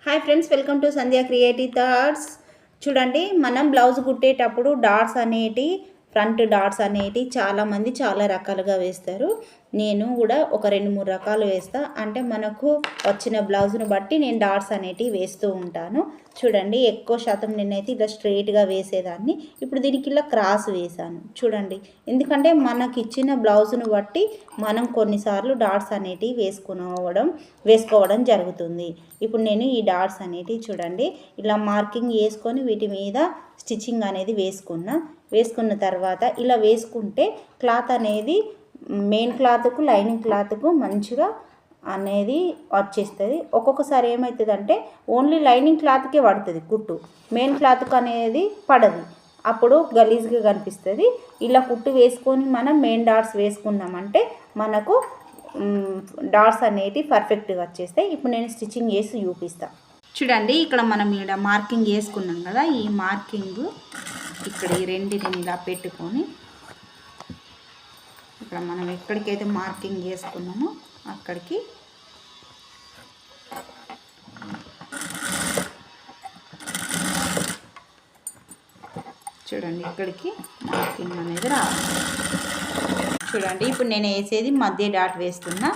Hi friends, welcome to Sandhya creative thoughts. చూడండి, మనం blouse కుట్టేటప్పుడు డాట్స్ అనేటి ఫ్రంట్ డాట్స్ అనేటి చాలామంది చాలా రకాలుగా వేస్తారు. నేను కూడా ఒక 2-3 రకాలు వేస్తా. అంటే మనకు వచ్చిన బ్లౌజ్ను బట్టి నేను డాట్స్ అనేటివి వేస్తూ ఉంటాను. చూడండి, ఎక్కువ శాతం నేనైతే ఇలా స్ట్రైట్గా వేసేదాన్ని. ఇప్పుడు దీనికి ఇలా క్రాస్ వేసాను. చూడండి, ఎందుకంటే మనకి ఇచ్చిన బ్లౌజ్ను బట్టి మనం కొన్నిసార్లు డాట్స్ అనేటివి వేసుకోవడం జరుగుతుంది. ఇప్పుడు నేను ఈ డాట్స్ అనేటివి చూడండి ఇలా మార్కింగ్ వేసుకొని వీటి మీద స్టిచ్చింగ్ అనేది వేసుకున్న తర్వాత ఇలా వేసుకుంటే క్లాత్ అనేది మెయిన్ క్లాత్కు లైనింగ్ క్లాత్కు మంచిగా అనేది వచ్చేస్తుంది. ఒక్కొక్కసారి ఏమవుతుందంటే ఓన్లీ లైనింగ్ క్లాత్కే పడుతుంది కుట్టు, మెయిన్ క్లాత్కు అనేది పడదు. అప్పుడు గలీజ్గా కనిపిస్తుంది. ఇలా కుట్టు వేసుకొని మనం మెయిన్ డాట్స్ వేసుకున్నామంటే మనకు డాట్స్ అనేవి పర్ఫెక్ట్గా వచ్చేస్తాయి. ఇప్పుడు నేను స్టిచ్చింగ్ చేసి చూపిస్తాను. చూడండి, ఇక్కడ మనం ఇక్కడ మార్కింగ్ వేసుకున్నాం కదా, ఈ మార్కింగ్ ఇక్కడ ఈ రెండింటిని ఇలా పెట్టుకొని ఇక్కడ మనం ఎక్కడికైతే మార్కింగ్ చేసుకున్నామో అక్కడికి చూడండి, ఇక్కడికి మార్కింగ్ అనేది రావాలి. చూడండి, ఇప్పుడు నేను వేసేది మధ్య డాట్ వేస్తున్నా.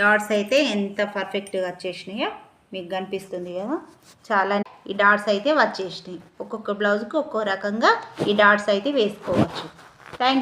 డాట్స్ అయితే ఎంత పర్ఫెక్ట్గా వచ్చేసినాయో మీకు కనిపిస్తుంది కదా. చాలా ఈ డాట్స్ అయితే వచ్చేసినాయి. ఒక్కొక్క బ్లౌజ్కి ఒక్కో రకంగా ఈ డాట్స్ అయితే వేసుకోవచ్చు. థ్యాంక్